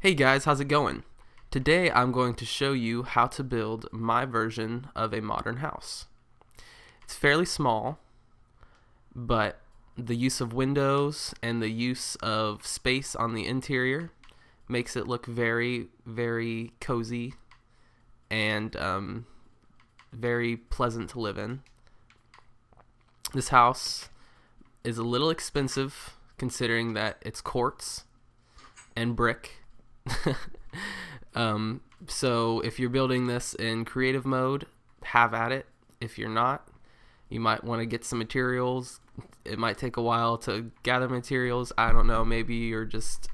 Hey guys, how's it going? Today I'm going to show you how to build my version of a modern house. It's fairly small, but the use of windows and the use of space on the interior makes it look very, very cozy and very pleasant to live in. This house is a little expensive considering that it's quartz and brick. So if you're building this in creative mode, have at it. If you're not, you might want to get some materials. It might take a while to gather materials. I don't know. Maybe you're just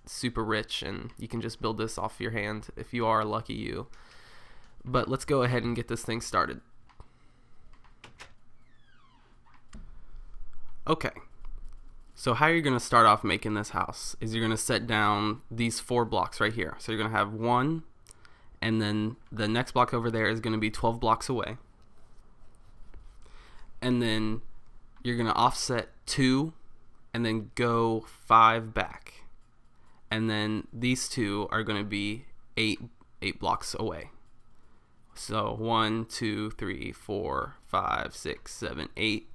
super rich and you can just build this off your hand. If you are, lucky you. But let's go ahead and get this thing started. Okay. So how you're going to start off making this house is you're going to set down these 4 blocks right here. So you're going to have 1, and then the next block over there is going to be 12 blocks away. And then you're going to offset 2 and then go 5 back. And then these 2 are going to be 8 blocks away. So 1, 2, 3, 4, 5, 6, 7, 8.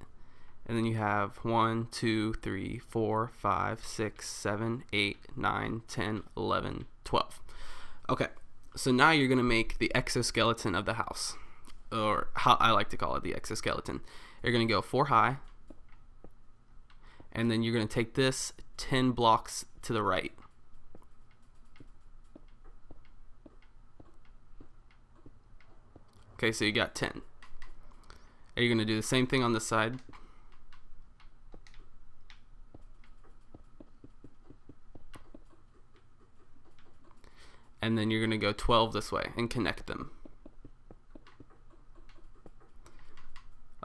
And then you have 1, 2, 3, 4, 5, 6, 7, 8, 9, 10, 11, 12. Okay, so now you're going to make the exoskeleton of the house, or how I like to call it, the exoskeleton. You're going to go 4 high, and then you're going to take this 10 blocks to the right. Okay, so you got 10. And you're going to do the same thing on this side. And then you're going to go 12 this way and connect them.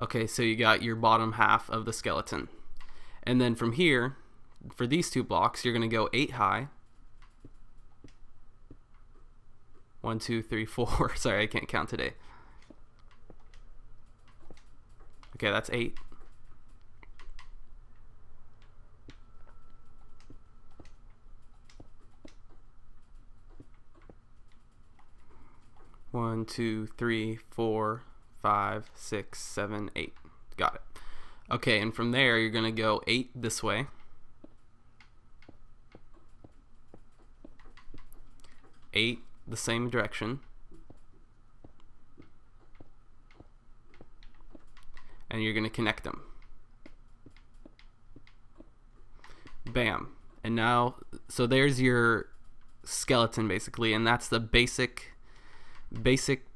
Okay, so you got your bottom half of the skeleton. And then from here, for these 2 blocks, you're going to go 8 high. 1, 2, 3, 4. Sorry, I can't count today. Okay, that's 8. One, 2, 3, 4, 5, 6, 7, 8. Got it. Okay, and from there you're going to go 8 this way. 8 the same direction. And you're going to connect them. Bam. And now, so there's your skeleton basically, and that's the basic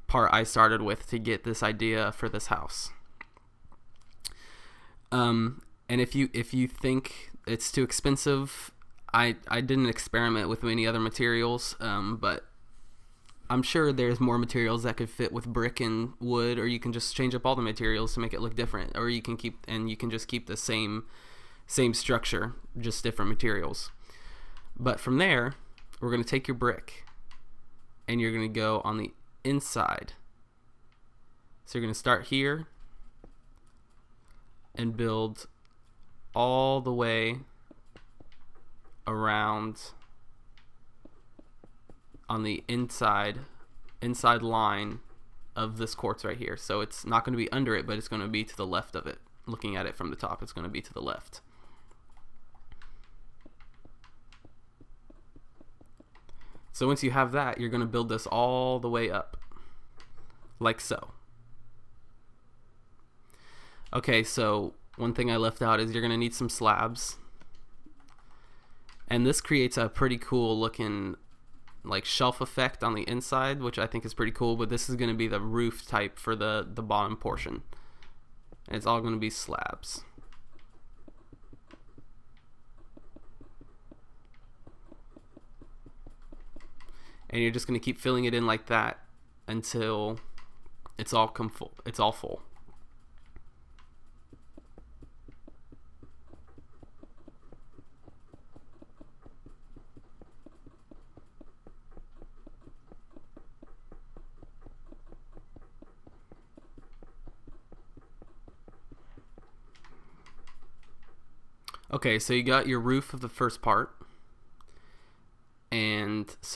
part I started with to get this idea for this house. And if you think it's too expensive, I didn't experiment with any other materials, but I'm sure there's more materials that could fit with brick and wood, or you can just change up all the materials to make it look different, or you can just keep the same structure, just different materials. But from there, we're going to take your brick and you're going to go on the inside. So you're going to start here and build all the way around on the inside line of this quartz right here. So it's not going to be under it, but it's going to be to the left of it. Looking at it from the top, it's going to be to the left. So once you have that, you're going to build this all the way up, like so. Okay, so one thing I left out is you're going to need some slabs. And this creates a pretty cool looking like shelf effect on the inside, which I think is pretty cool, but this is going to be the roof type for the bottom portion. And it's all going to be slabs. And you're just going to keep filling it in like that until it's all full. It's all full. Okay, so you got your roof of the first part.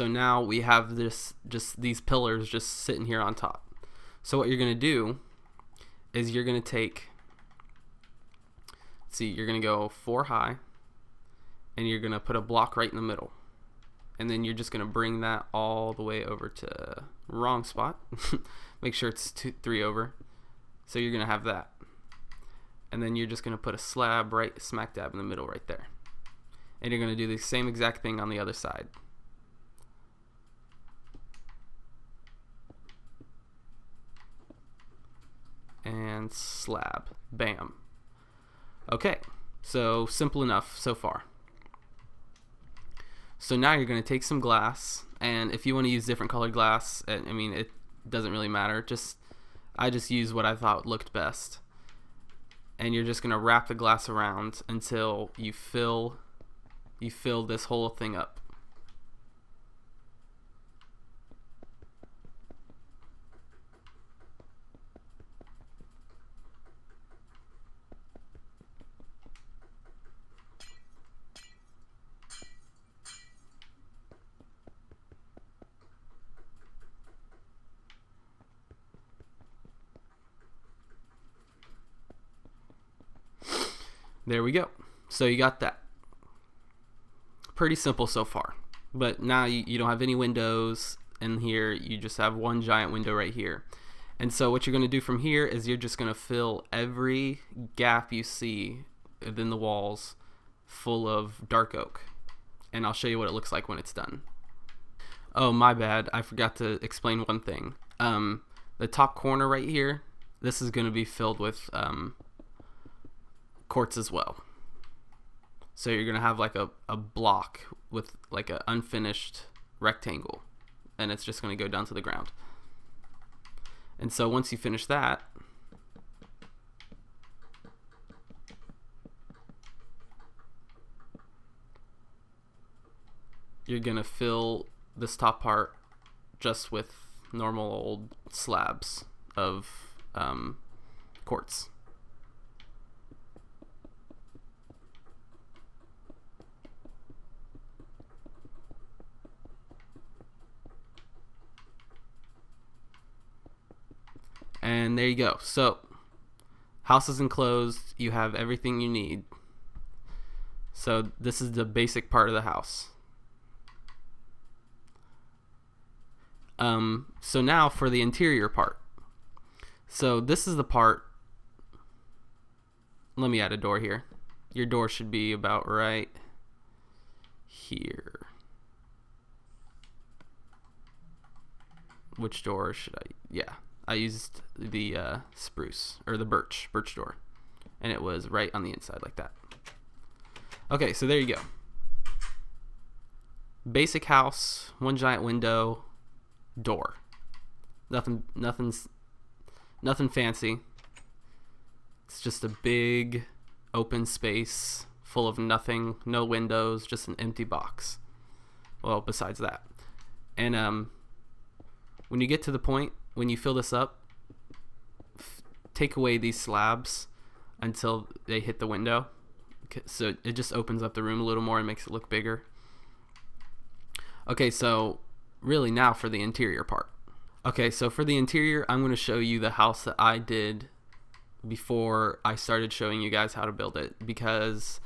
So now we have these pillars just sitting here on top. So what you're going to do is you're going to take, see, you're going to go 4 high, and you're going to put a block right in the middle. And then you're just going to bring that all the way over to wrong spot. Make sure it's 3 over. So you're going to have that. And then you're just going to put a slab right smack dab in the middle right there. And you're going to do the same exact thing on the other side. And slab. Bam. Okay, so simple enough so far. So now you're going to take some glass, and if you want to use different colored glass, I mean, it doesn't really matter. I just use what I thought looked best. And you're just going to wrap the glass around until you fill this whole thing up. There we go. So you got that. Pretty simple so far. But now you don't have any windows in here. You just have one giant window right here. And so what you're going to do from here is you're just going to fill every gap you see within the walls full of dark oak. And I'll show you what it looks like when it's done. Oh, my bad. I forgot to explain one thing. The top corner right here, this is going to be filled with quartz as well. So you're going to have like a block with like an unfinished rectangle, and it's just going to go down to the ground. And so once you finish that, you're going to fill this top part just with normal old slabs of quartz. And there you go. So, house is enclosed. You have everything you need. So this is the basic part of the house. So now for the interior part. So this is the part. Let me add a door here. Your door should be about right here. Which door should I? Yeah. I used the spruce, or the birch door, and it was right on the inside like that. Okay, so there you go. Basic house, one giant window, door. Nothing fancy. It's just a big open space full of nothing, no windows, just an empty box. Well, besides that. And when you get to the point, when you fill this up, take away these slabs until they hit the window. So it just opens up the room a little more and makes it look bigger. Okay, so really now for the interior part. Okay, so for the interior, I'm going to show you the house that I did before I started showing you guys how to build it, because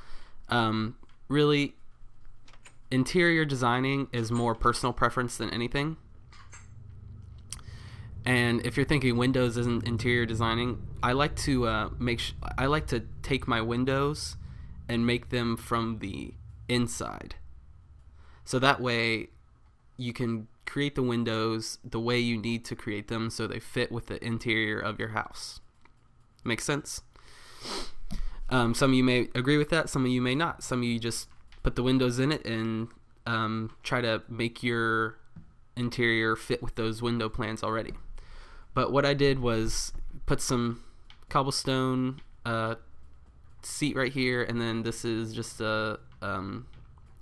really interior designing is more personal preference than anything. And if you're thinking windows isn't interior designing, I like to I like to take my windows and make them from the inside. So that way you can create the windows the way you need to create them so they fit with the interior of your house. Make sense? Some of you may agree with that, some of you may not. Some of you just put the windows in it and try to make your interior fit with those window plans already. But what I did was put some cobblestone seat right here, and then this is just a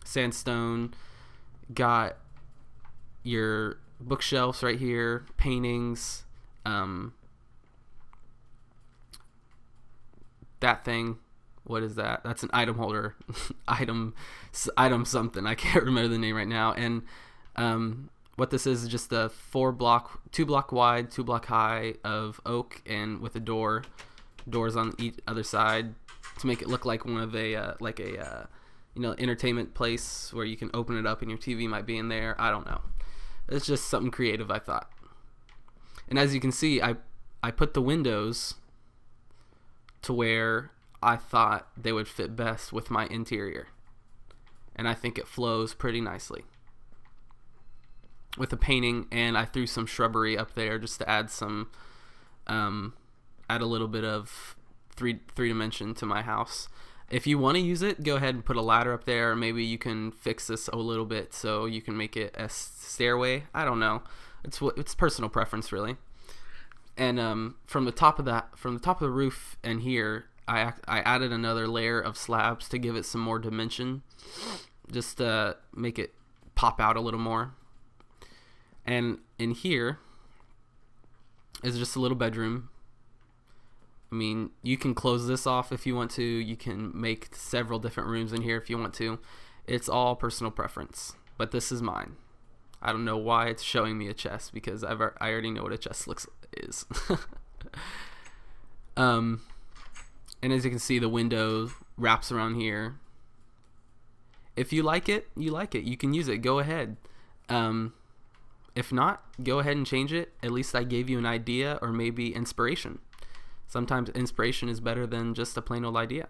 sandstone. Got your bookshelves right here, paintings, that thing. What is that? That's an item holder. item something. I can't remember the name right now. And What this is just a 2 block wide, 2 block high of oak, and with a doors on each other side to make it look like one of a entertainment place where you can open it up and your TV might be in there. I don't know. It's just something creative, I thought. And as you can see, I put the windows to where I thought they would fit best with my interior. And I think it flows pretty nicely with the painting, and I threw some shrubbery up there just to add some add a little bit of three dimension to my house. If you want to use it, go ahead and put a ladder up there, or maybe you can fix this a little bit so you can make it a stairway. I don't know. It's personal preference, really. And from the top of the roof and here, I added another layer of slabs to give it some more dimension, just to make it pop out a little more. And in here is just a little bedroom. I mean, you can close this off if you want to. You can make several different rooms in here if you want to. It's all personal preference, but this is mine. I don't know why it's showing me a chest, because I already know what a chest is. And as you can see, the window wraps around here. If you like it, you like it. You can use it. Go ahead. If not, go ahead and change it. At least I gave you an idea, or maybe inspiration. Sometimes inspiration is better than just a plain old idea.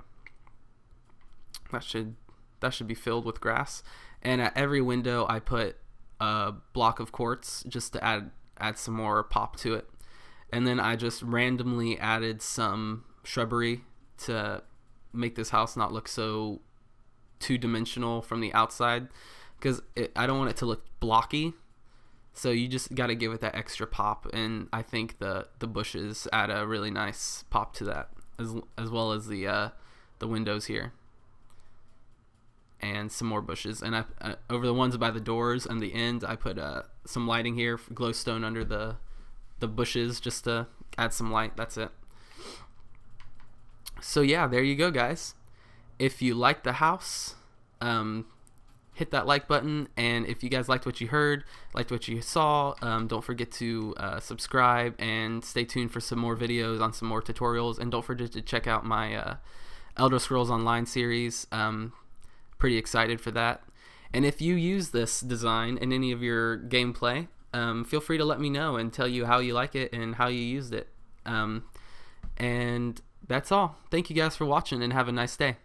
That should be filled with grass. And at every window I put a block of quartz just to add some more pop to it. And then I just randomly added some shrubbery to make this house not look so two-dimensional from the outside, because I don't want it to look blocky. So you just got to give it that extra pop, and I think the bushes add a really nice pop to that, as well as the windows here, and some more bushes. And I over the ones by the doors and the end, I put some lighting here, glowstone under the bushes, just to add some light. That's it. So yeah, there you go, guys. If you like the house, hit that like button, and if you guys liked what you heard, liked what you saw, don't forget to subscribe and stay tuned for some more videos on some more tutorials. And don't forget to check out my Elder Scrolls Online series. Pretty excited for that. And if you use this design in any of your gameplay, feel free to let me know and tell you how you like it and how you used it. And that's all. Thank you guys for watching, and have a nice day.